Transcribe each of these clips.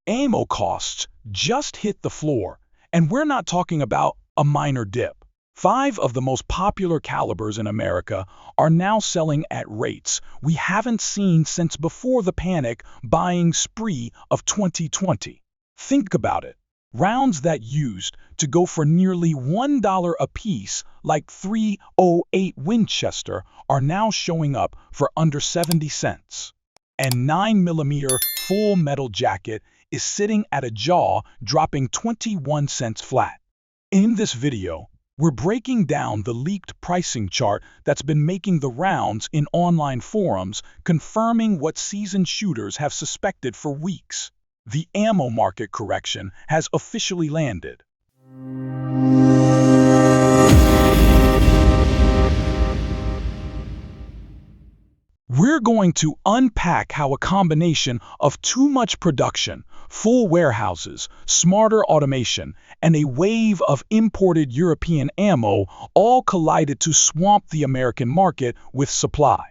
ammo costs just hit the floor, and we're not talking about a minor dip. 5 of the most popular calibers in America are now selling at rates we haven't seen since before the panic buying spree of 2020. Think about it. Rounds that used to go for nearly $1 a piece, like 308 Winchester, are now showing up for under 70 cents. And 9mm full metal jacket is sitting at a jaw, dropping 21 cents flat. In this video, we're breaking down the leaked pricing chart that's been making the rounds in online forums, confirming what seasoned shooters have suspected for weeks. The ammo market correction has officially landed. We're going to unpack how a combination of too much production, full warehouses, smarter automation, and a wave of imported European ammo all collided to swamp the American market with supply.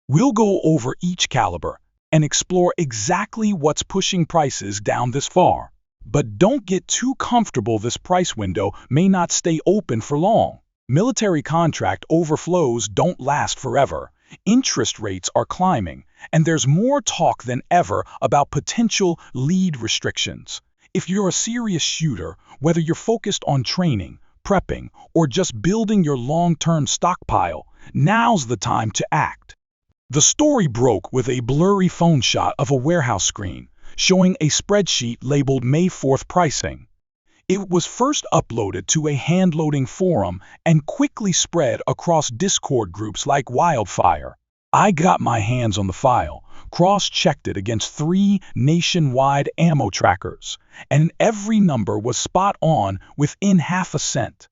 We'll go over each caliber and explore exactly what's pushing prices down this far. But don't get too comfortable. This price window may not stay open for long. Military contract overflows don't last forever. Interest rates are climbing, and there's more talk than ever about potential lead restrictions. If you're a serious shooter, whether you're focused on training, prepping, or just building your long-term stockpile, now's the time to act. The story broke with a blurry phone shot of a warehouse screen, showing a spreadsheet labeled May 4th pricing. It was first uploaded to a hand-loading forum and quickly spread across Discord groups like wildfire. I got my hands on the file, cross-checked it against 3 nationwide ammo trackers, and every number was spot on within half a cent.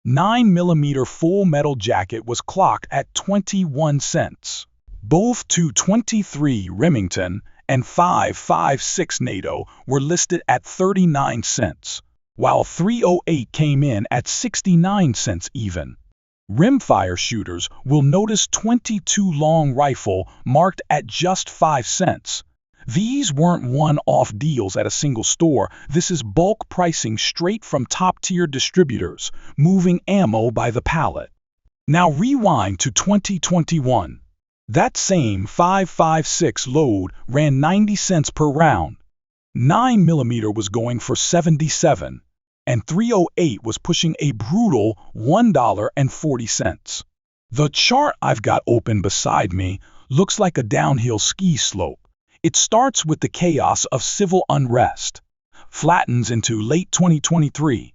9mm full metal jacket was clocked at 21 cents. Both 223 Remington and 5.56 NATO were listed at 39 cents. While 308 came in at 69 cents even. Rimfire shooters will notice 22 long rifle marked at just 5 cents. These weren't one-off deals at a single store. This is bulk pricing straight from top-tier distributors, moving ammo by the pallet. Now rewind to 2021. That same 5.56 load ran 90 cents per round. 9mm was going for 77. And 308 was pushing a brutal $1.40. The chart I've got open beside me looks like a downhill ski slope. It starts with the chaos of civil unrest, flattens into late 2023,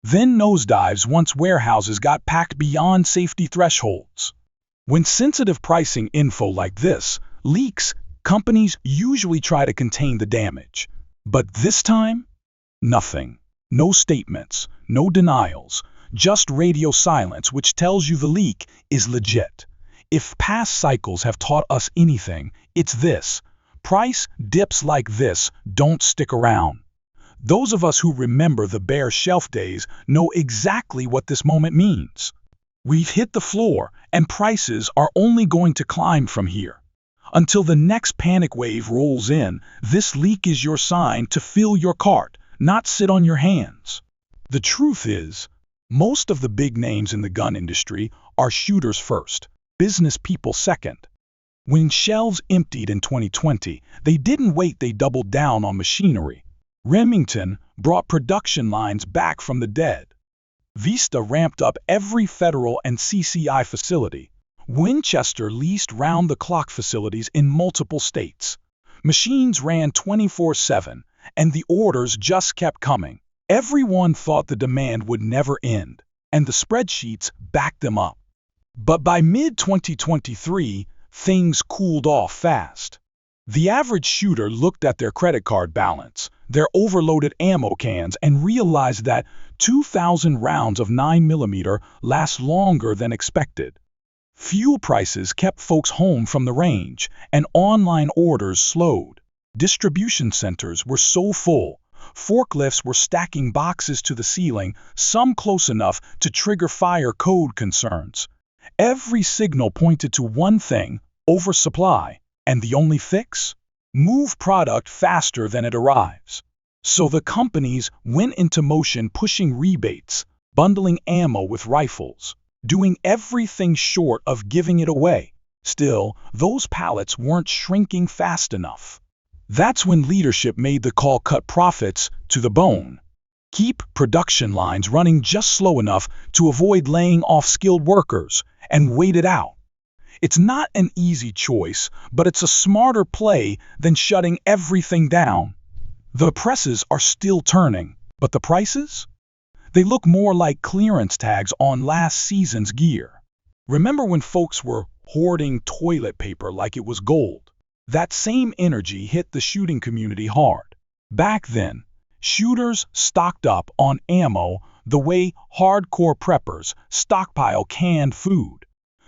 then nosedives once warehouses got packed beyond safety thresholds. When sensitive pricing info like this leaks, companies usually try to contain the damage. But this time, nothing. No statements, no denials, just radio silence which tells you the leak is legit. If past cycles have taught us anything, it's this. Price dips like this don't stick around. Those of us who remember the bare shelf days know exactly what this moment means. We've hit the floor, and prices are only going to climb from here. Until the next panic wave rolls in, this leak is your sign to fill your cart, not sit on your hands. The truth is, most of the big names in the gun industry are shooters first, business people second. When shelves emptied in 2020, they didn't wait, they doubled down on machinery. Remington brought production lines back from the dead. Vista ramped up every federal and CCI facility. Winchester leased round-the-clock facilities in multiple states. Machines ran 24/7. And the orders just kept coming. Everyone thought the demand would never end, and the spreadsheets backed them up. But by mid-2023, things cooled off fast. The average shooter looked at their credit card balance, their overloaded ammo cans, and realized that 2,000 rounds of 9mm last longer than expected. Fuel prices kept folks home from the range, and online orders slowed. Distribution centers were so full, forklifts were stacking boxes to the ceiling, some close enough to trigger fire code concerns. Every signal pointed to one thing: oversupply. And the only fix? Move product faster than it arrives. So the companies went into motion pushing rebates, bundling ammo with rifles, doing everything short of giving it away. Still, those pallets weren't shrinking fast enough. That's when leadership made the call: cut profits to the bone. Keep production lines running just slow enough to avoid laying off skilled workers, and wait it out. It's not an easy choice, but it's a smarter play than shutting everything down. The presses are still turning, but the prices? They look more like clearance tags on last season's gear. Remember when folks were hoarding toilet paper like it was gold? That same energy hit the shooting community hard. Back then, shooters stocked up on ammo the way hardcore preppers stockpile canned food.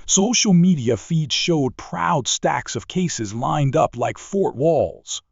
Social media feeds showed proud stacks of cases lined up like fort walls.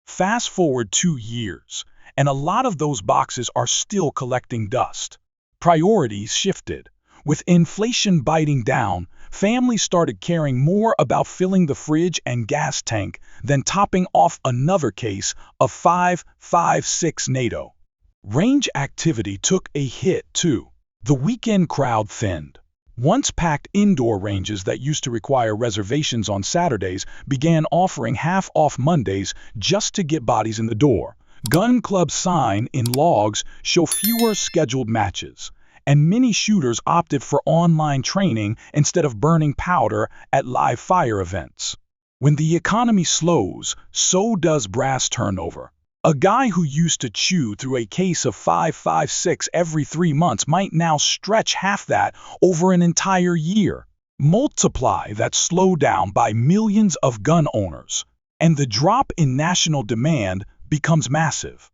Fast forward 2 years, and a lot of those boxes are still collecting dust. Priorities shifted. With inflation biting down, families started caring more about filling the fridge and gas tank than topping off another case of 5.56 NATO. Range activity took a hit, too. The weekend crowd thinned. Once packed indoor ranges that used to require reservations on Saturdays began offering half-off Mondays just to get bodies in the door. Gun club sign in logs show fewer scheduled matches, and many shooters opted for online training instead of burning powder at live fire events. When the economy slows, so does brass turnover. A guy who used to chew through a case of 5.56 every 3 months might now stretch half that over an entire year. Multiply that slowdown by millions of gun owners, and the drop in national demand becomes massive.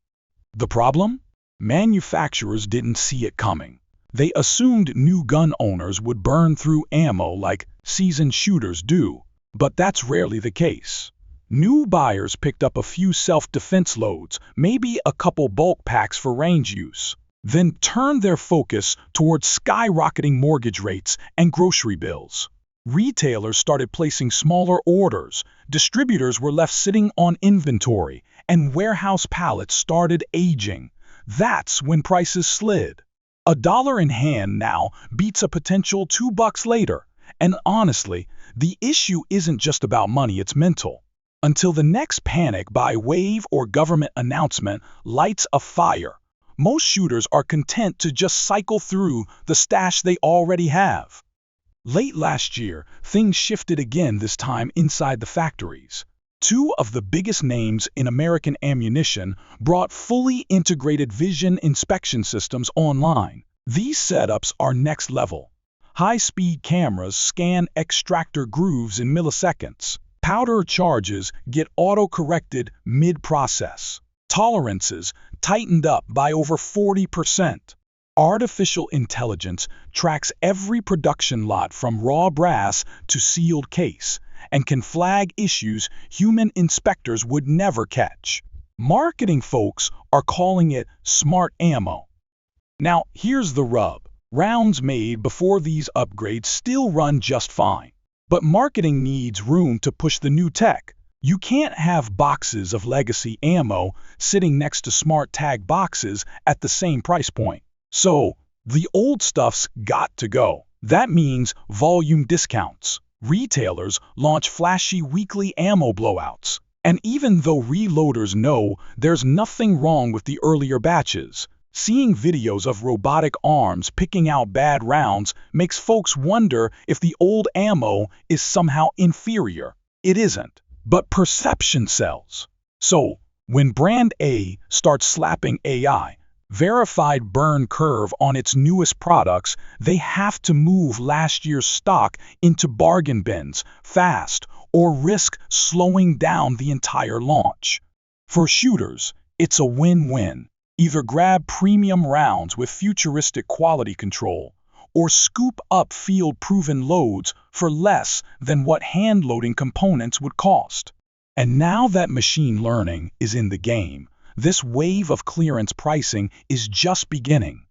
The problem? Manufacturers didn't see it coming. They assumed new gun owners would burn through ammo like seasoned shooters do, but that's rarely the case. New buyers picked up a few self-defense loads, maybe a couple bulk packs for range use, then turned their focus towards skyrocketing mortgage rates and grocery bills. Retailers started placing smaller orders, distributors were left sitting on inventory, and warehouse pallets started aging. That's when prices slid. $1 in hand now beats a potential $2 later. And honestly, the issue isn't just about money, it's mental. Until the next panic buy wave or government announcement lights a fire, most shooters are content to just cycle through the stash they already have. Late last year, things shifted again, this time inside the factories. 2 of the biggest names in American ammunition brought fully integrated vision inspection systems online. These setups are next level. High-speed cameras scan extractor grooves in milliseconds. Powder charges get auto-corrected mid-process. Tolerances tightened up by over 40%. Artificial intelligence tracks every production lot from raw brass to sealed case and can flag issues human inspectors would never catch. Marketing folks are calling it smart ammo. Now, here's the rub. Rounds made before these upgrades still run just fine. But marketing needs room to push the new tech. You can't have boxes of legacy ammo sitting next to smart tag boxes at the same price point. So, the old stuff's got to go. That means volume discounts. Retailers launch flashy weekly ammo blowouts. And even though reloaders know there's nothing wrong with the earlier batches, seeing videos of robotic arms picking out bad rounds makes folks wonder if the old ammo is somehow inferior. It isn't, but perception sells. So, when Brand A starts slapping AI, verified burn curve on its newest products, they have to move last year's stock into bargain bins fast or risk slowing down the entire launch. For shooters, it's a win-win. Either grab premium rounds with futuristic quality control, or scoop up field-proven loads for less than what hand-loading components would cost. And now that machine learning is in the game, this wave of clearance pricing is just beginning.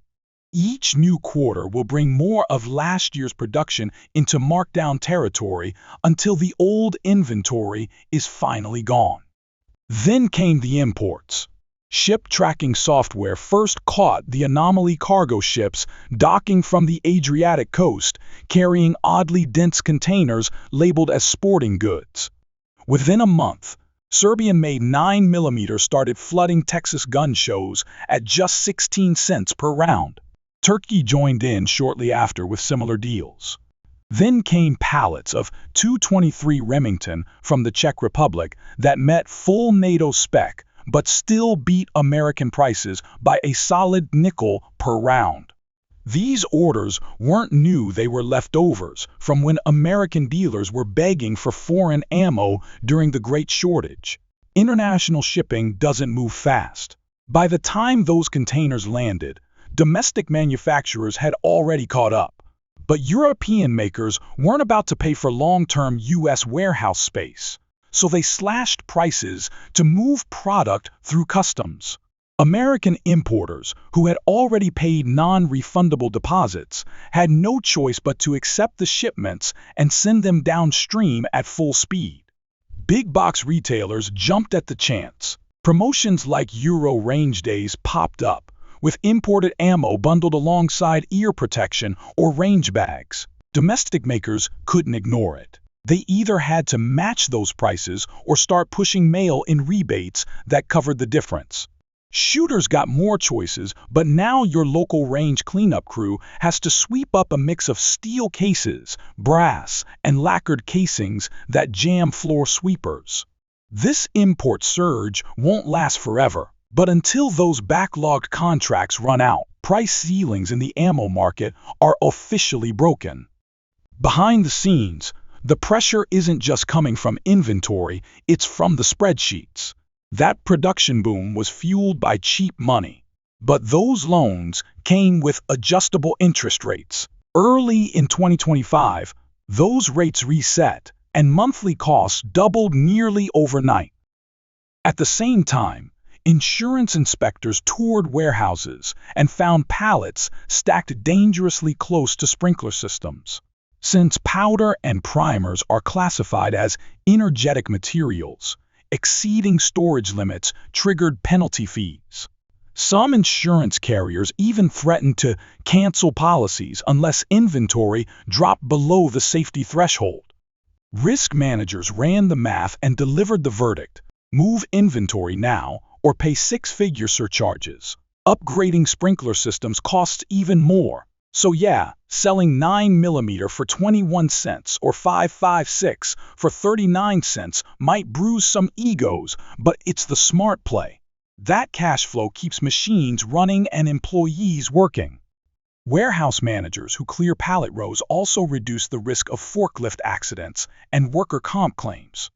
Each new quarter will bring more of last year's production into markdown territory until the old inventory is finally gone. Then came the imports. Ship tracking software first caught the anomaly cargo ships docking from the Adriatic coast, carrying oddly dense containers labeled as sporting goods. Within a month, Serbian-made 9mm started flooding Texas gun shows at just 16 cents per round. Turkey joined in shortly after with similar deals. Then came pallets of 223 Remington from the Czech Republic that met full NATO spec, but still beat American prices by a solid nickel per round. These orders weren't new, they were leftovers from when American dealers were begging for foreign ammo during the Great Shortage. International shipping doesn't move fast. By the time those containers landed, domestic manufacturers had already caught up. But European makers weren't about to pay for long-term U.S. warehouse space, so they slashed prices to move product through customs. American importers, who had already paid non-refundable deposits, had no choice but to accept the shipments and send them downstream at full speed. Big box retailers jumped at the chance. Promotions like Euro Range Days popped up, with imported ammo bundled alongside ear protection or range bags. Domestic makers couldn't ignore it. They either had to match those prices or start pushing mail-in rebates that covered the difference. Shooters got more choices, but now your local range cleanup crew has to sweep up a mix of steel cases, brass, and lacquered casings that jam floor sweepers. This import surge won't last forever, but until those backlogged contracts run out, price ceilings in the ammo market are officially broken. Behind the scenes, the pressure isn't just coming from inventory, it's from the spreadsheets. That production boom was fueled by cheap money. But those loans came with adjustable interest rates. Early in 2025, those rates reset, and monthly costs doubled nearly overnight. At the same time, insurance inspectors toured warehouses and found pallets stacked dangerously close to sprinkler systems. Since powder and primers are classified as energetic materials, exceeding storage limits triggered penalty fees. Some insurance carriers even threatened to cancel policies unless inventory dropped below the safety threshold. Risk managers ran the math and delivered the verdict: move inventory now or pay six-figure surcharges. Upgrading sprinkler systems costs even more. So yeah, selling 9mm for 21 cents or 5.56 for 39 cents might bruise some egos, but it's the smart play. That cash flow keeps machines running and employees working. Warehouse managers who clear pallet rows also reduce the risk of forklift accidents and worker comp claims.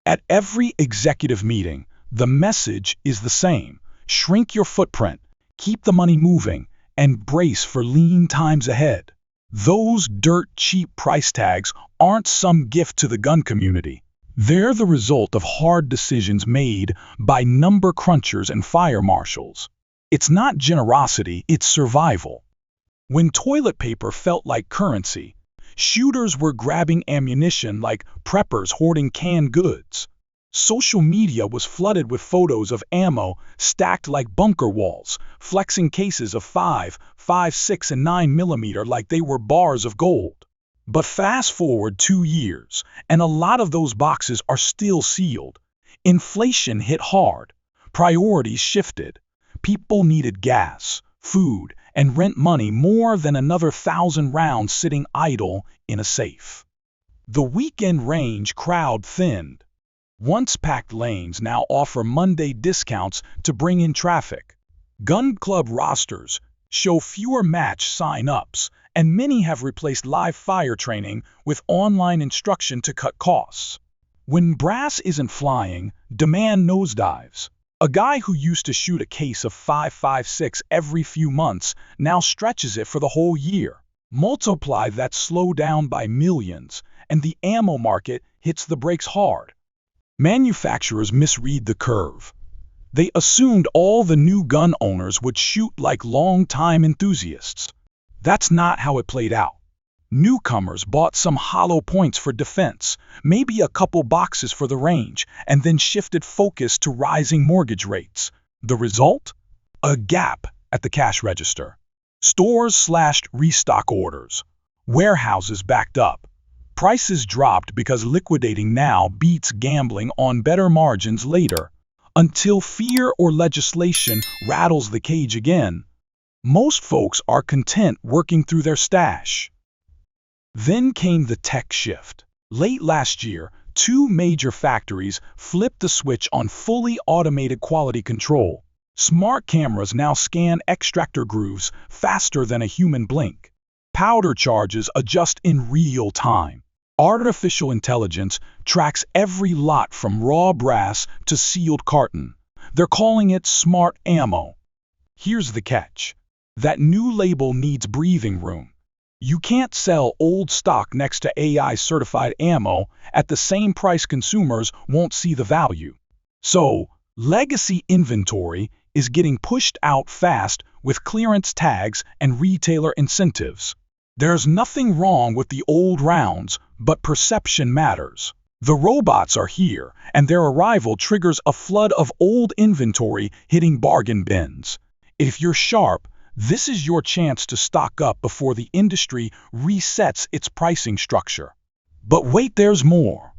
At every executive meeting, the message is the same: shrink your footprint, keep the money moving, and brace for lean times ahead. Those dirt-cheap price tags aren't some gift to the gun community. They're the result of hard decisions made by number crunchers and fire marshals. It's not generosity, it's survival. When toilet paper felt like currency, shooters were grabbing ammunition like preppers hoarding canned goods. Social media was flooded with photos of ammo stacked like bunker walls, flexing cases of 5.56 and 9mm like they were bars of gold. But fast forward 2 years, and a lot of those boxes are still sealed. Inflation hit hard. Priorities shifted. People needed gas, food, and rent money more than another 1,000 rounds sitting idle in a safe. The weekend range crowd thinned. Once-packed lanes now offer Monday discounts to bring in traffic. Gun club rosters show fewer match sign-ups, and many have replaced live fire training with online instruction to cut costs. When brass isn't flying, demand nosedives. A guy who used to shoot a case of 5.56 every few months now stretches it for the whole year. Multiply that slowdown by millions, and the ammo market hits the brakes hard. Manufacturers misread the curve. They assumed all the new gun owners would shoot like long-time enthusiasts. That's not how it played out. Newcomers bought some hollow points for defense, maybe a couple boxes for the range, and then shifted focus to rising mortgage rates. The result? A gap at the cash register. Stores slashed restock orders. Warehouses backed up. Prices dropped because liquidating now beats gambling on better margins later, until fear or legislation rattles the cage again. Most folks are content working through their stash. Then came the tech shift. Late last year, two major factories flipped the switch on fully automated quality control. Smart cameras now scan extractor grooves faster than a human blink. Powder charges adjust in real time. Artificial intelligence tracks every lot from raw brass to sealed carton. They're calling it smart ammo. Here's the catch. That new label needs breathing room. You can't sell old stock next to AI-certified ammo at the same price. Consumers won't see the value. So, legacy inventory is getting pushed out fast with clearance tags and retailer incentives. There's nothing wrong with the old rounds, but perception matters. The robots are here, and their arrival triggers a flood of old inventory hitting bargain bins. If you're sharp, this is your chance to stock up before the industry resets its pricing structure. But wait, there's more.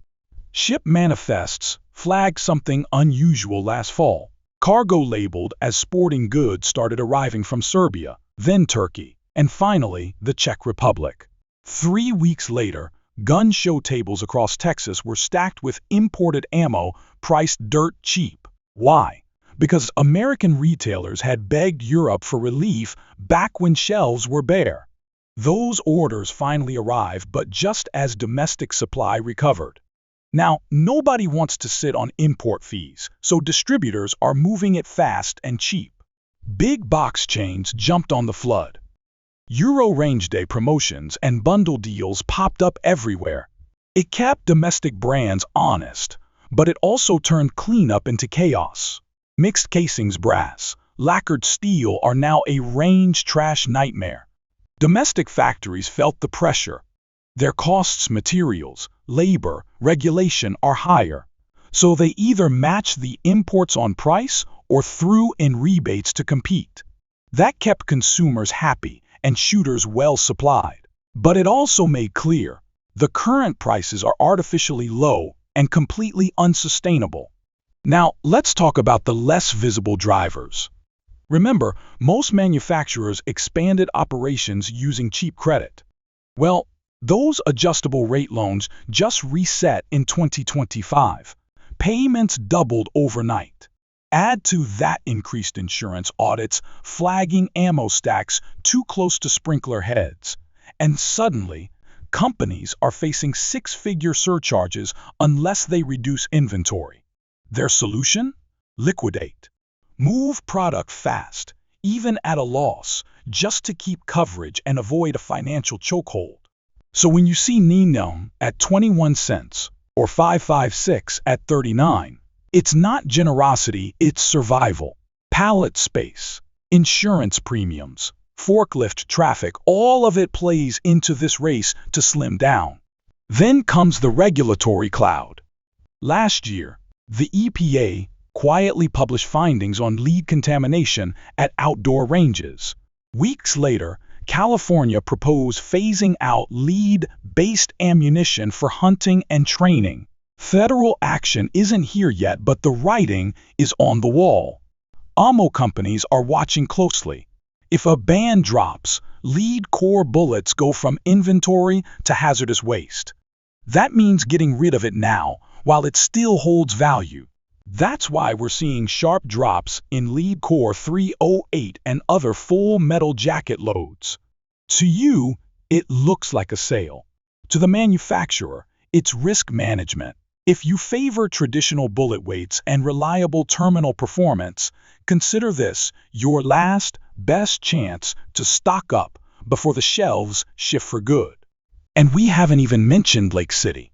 Ship manifests flagged something unusual last fall. Cargo labeled as sporting goods started arriving from Serbia, then Turkey, and finally the Czech Republic. 3 weeks later, gun show tables across Texas were stacked with imported ammo priced dirt cheap. Why? Because American retailers had begged Europe for relief back when shelves were bare. Those orders finally arrived, but just as domestic supply recovered. Now, nobody wants to sit on import fees, so distributors are moving it fast and cheap. Big box chains jumped on the flood. Euro Range Day promotions and bundle deals popped up everywhere. It kept domestic brands honest, but it also turned cleanup into chaos. Mixed casings brass, lacquered steel are now a range trash nightmare. Domestic factories felt the pressure. Their costs, materials, labor, regulation are higher, so they either matched the imports on price or threw in rebates to compete. That kept consumers happy and shooters well supplied. But it also made clear the current prices are artificially low and completely unsustainable. Now, let's talk about the less visible drivers. Remember, most manufacturers expanded operations using cheap credit. Well, those adjustable rate loans just reset in 2025. Payments doubled overnight. Add to that increased insurance audits flagging ammo stacks too close to sprinkler heads. And suddenly, companies are facing six-figure surcharges unless they reduce inventory. Their solution? Liquidate. Move product fast, even at a loss, just to keep coverage and avoid a financial chokehold. So when you see NATO at 21 cents or 556 at 39, it's not generosity, it's survival. Pallet space, insurance premiums, forklift traffic, all of it plays into this race to slim down. Then comes the regulatory cloud. Last year, the EPA quietly published findings on lead contamination at outdoor ranges. Weeks later, California proposed phasing out lead-based ammunition for hunting and training. Federal action isn't here yet, but the writing is on the wall. Ammo companies are watching closely. If a ban drops, lead core bullets go from inventory to hazardous waste. That means getting rid of it now, while it still holds value. That's why we're seeing sharp drops in lead core 308 and other full metal jacket loads. To you, it looks like a sale. To the manufacturer, it's risk management. If you favor traditional bullet weights and reliable terminal performance, consider this your last, best chance to stock up before the shelves shift for good. And we haven't even mentioned Lake City.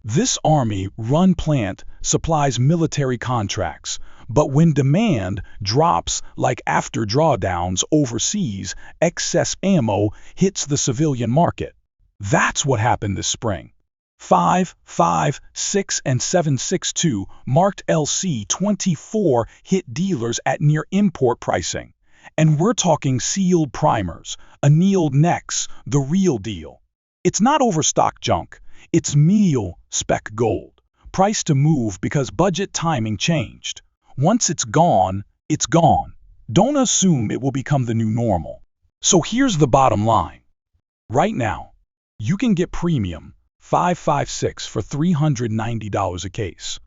This Army-run plant supplies military contracts, but when demand drops like after drawdowns overseas, excess ammo hits the civilian market. That's what happened this spring. 556 and 762 marked LC24 hit dealers at near import pricing. And we're talking sealed primers, annealed necks, the real deal. It's not overstock junk, it's meal spec gold, priced to move because budget timing changed. Once it's gone, it's gone. Don't assume it will become the new normal. So here's the bottom line. Right now, you can get premium 556 for $390 a case.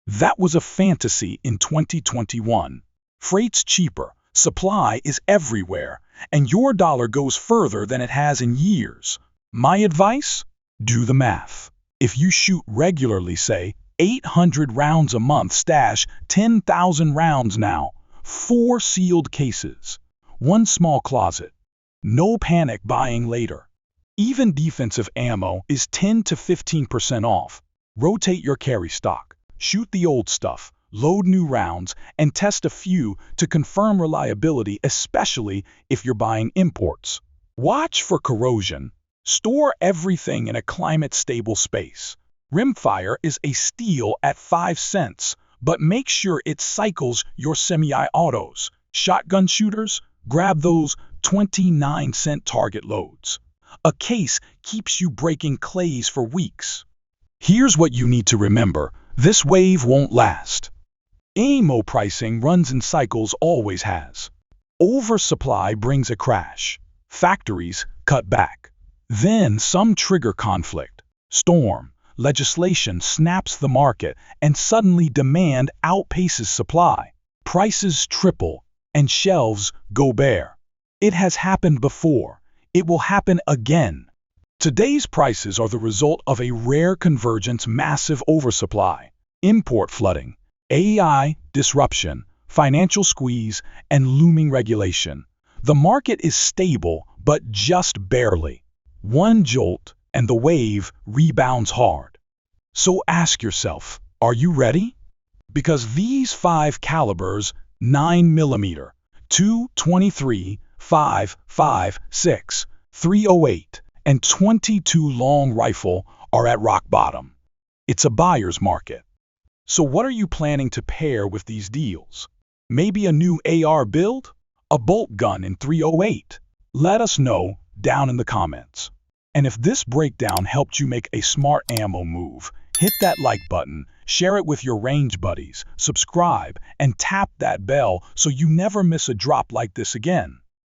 That was a fantasy in 2021. Freight's cheaper, supply is everywhere, and your dollar goes further than it has in years. My advice? Do the math. If you shoot regularly, say, 800 rounds a month, stash 10,000 rounds now, 4 sealed cases, 1 small closet. No panic buying later. Even defensive ammo is 10 to 15% off. Rotate your carry stock, shoot the old stuff, load new rounds, and test a few to confirm reliability, especially if you're buying imports. Watch for corrosion. Store everything in a climate-stable space. Rimfire is a steal at 5 cents, but make sure it cycles your semi-autos. Shotgun shooters, grab those 29-cent target loads. A case keeps you breaking clays for weeks. Here's what you need to remember. This wave won't last. Ammo pricing runs in cycles, always has. Oversupply brings a crash. Factories cut back. Then some trigger conflict, storm, legislation snaps the market, and suddenly demand outpaces supply. Prices triple, and shelves go bare. It has happened before. It will happen again. Today's prices are the result of a rare convergence, massive oversupply, import flooding, AI disruption, financial squeeze, and looming regulation. The market is stable, but just barely. One jolt, and the wave rebounds hard. So ask yourself, are you ready? Because these 5 calibers, 9mm, 223, 556, 308, and 22 long rifle are at rock bottom. It's a buyer's market. So what are you planning to pair with these deals? Maybe a new AR build? A bolt gun in 308? Let us know down in the comments. And if this breakdown helped you make a smart ammo move, hit that like button, share it with your range buddies, subscribe, and tap that bell so you never miss a drop like this again.